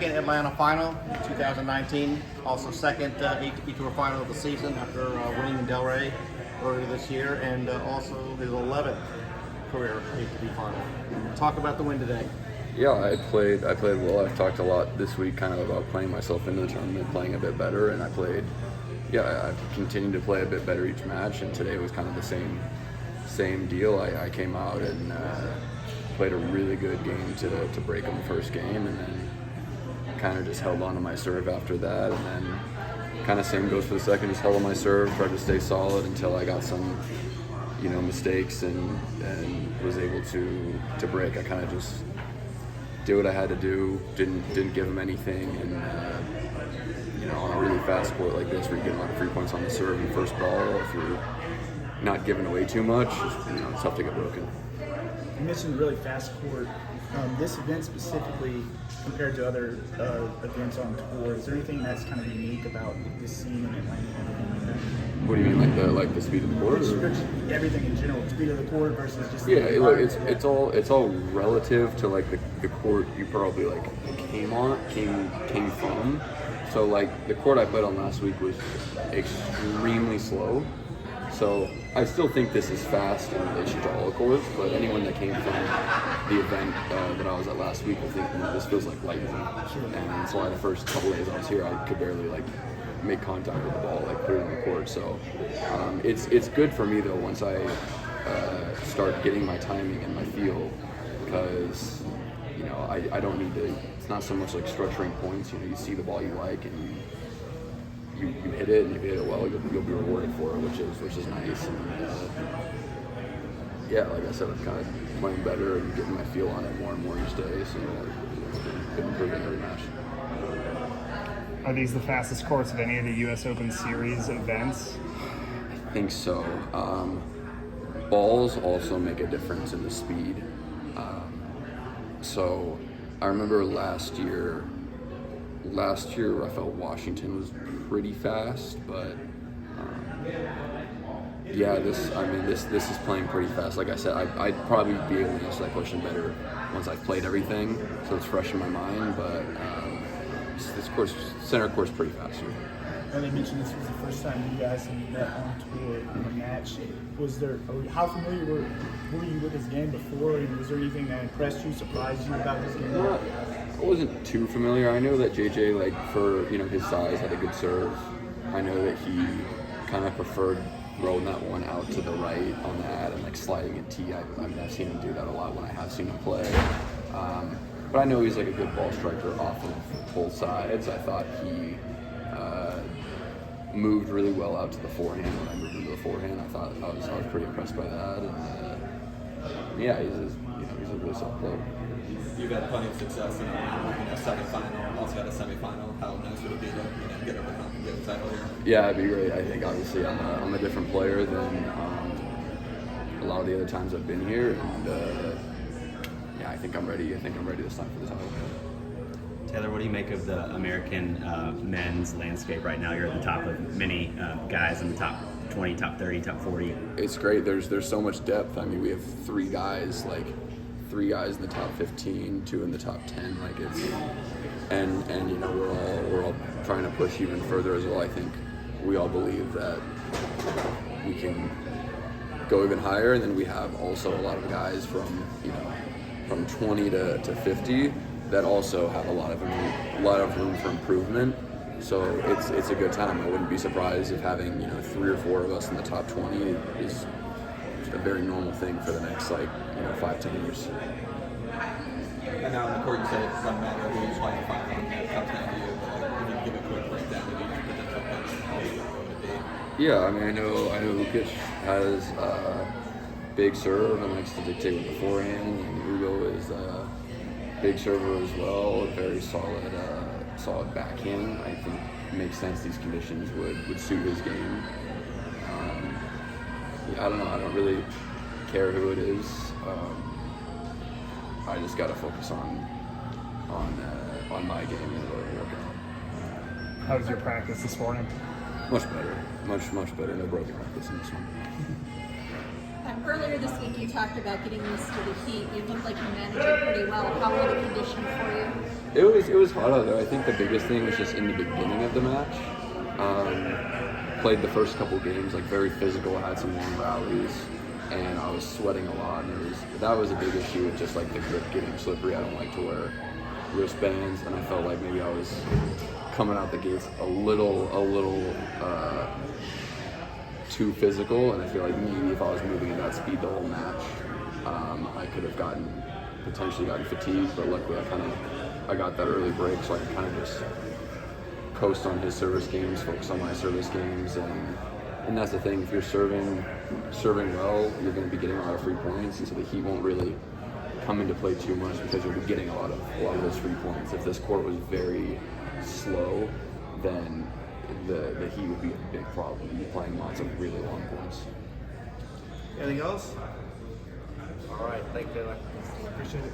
second Atlanta final in 2019. Also second ATP Tour final of the season after winning in Delray earlier this year, and also his 11th career ATP final. Talk about the win today. Yeah, I played well. I've talked a lot this week kind of about playing myself into the tournament, playing a bit better, and I've continued to play a bit better each match, and today was kind of the same deal. I came out and played a really good game to break in the first game, and then kind of just held on to my serve after that, and then kind of same goes for the second, just held on my serve, tried to stay solid until I got some mistakes and was able to break. I kind of just did what I had to do, didn't give him anything, and on a really fast court like this where you get a lot of free points on the serve and first ball, if you're not giving away too much, it's tough to get broken. You mentioned the really fast court. This event specifically, compared to other events on tour, is there anything that's kind of unique about this scene in Atlanta? What do you mean, like the speed of the court? Everything in general, speed of the court versus just it's all relative to like the court you probably came from. So like the court I played on last week was extremely slow. So I still think this is fast in relation to all the courts, but anyone that came from the event that I was at last week will think, this feels like lightning. And so the first couple days I was here, I could barely make contact with the ball, put it on the court. So it's good for me though once I start getting my timing and my feel, because I don't need to. It's not so much like structuring points. You see the ball you like and you hit it, and if you hit it well, you'll be rewarded for it, which is nice. And like I said, I'm kind of playing better and getting my feel on it more and more each day. So I've been improving every match. Are these the fastest courts of any of the U.S. Open Series events? I think so. Balls also make a difference in the speed. So I remember last year, Rafael Washington was pretty fast, but this is playing pretty fast. Like I said, I'd probably be able to answer that question better once I've played everything, so it's fresh in my mind. But this course, center court's pretty fast here. And they mentioned this was the first time you guys had met on tour in a match. How familiar were you with his game before? And was there anything that impressed you, surprised you about his game? I wasn't too familiar. I know that JJ, for his size, had a good serve. I know that he kind of preferred rolling that one out to the right on that and sliding it tee. I've seen him do that a lot when I have seen him play. But I know he's a good ball striker off of both sides. I thought he moved really well out to the forehand. When I moved into the forehand, I was pretty impressed by that. And he's a really solid player. You've had plenty of success in a semifinal, also had a semifinal. How nice would it be to get over the hump and get the title here? Yeah, it'd be great. I think obviously I'm a different player than a lot of the other times I've been here, and I think I'm ready. I think I'm ready this time for the title. Taylor, what do you make of the American men's landscape right now? You're at the top of many guys in the top 20, top 30, top 40. It's great. There's so much depth. I mean, we have three guys in the top 15, 2 in the top 10. We're all trying to push even further as well. I think we all believe that we can go even higher, and then we have also a lot of guys from 20 to 50 that also have a lot of room for improvement. So it's a good time. I wouldn't be surprised if having 3 or 4 of us in the top 20 is a very normal thing for the next 5-10 years. And now on the court, you said it doesn't matter who you're playing 5 on, that comes down to you. But can you give a quick breakdown of each potential opponent, how you want it to be? Yeah, I mean, I know Lukic has big serve and likes to dictate with the forehand, and Hugo is a big server as well, a very solid backhand. I think it makes sense these conditions would suit his game. I don't know, I don't really care who it is. I just got to focus on my game and really working on. How was your practice this morning? Much better. Much better. No broken practice in this one. Earlier this week, you talked about getting used to the heat. You looked like you managed it pretty well. How were the conditions for you? It was hot out there. I think the biggest thing was just in the beginning of the match. Played the first couple games like very physical, had some long rallies, and I was sweating a lot. And that was a big issue with just like the grip getting slippery. I don't like to wear wristbands, and I felt like maybe I was coming out the gates a little too physical, and I feel like maybe if I was moving at that speed the whole match, I could have potentially gotten fatigued, but luckily I got that early break, so I could kind of just coast on his service games, focus on my service games, and that's the thing, if you're serving well, you're going to be getting a lot of free points, and so the heat won't really come into play too much because you'll be getting a lot of those free points. If this court was very slow, then the heat would be a big problem. You'd be playing lots of really long points. Anything else? All right, thank you. Appreciate it.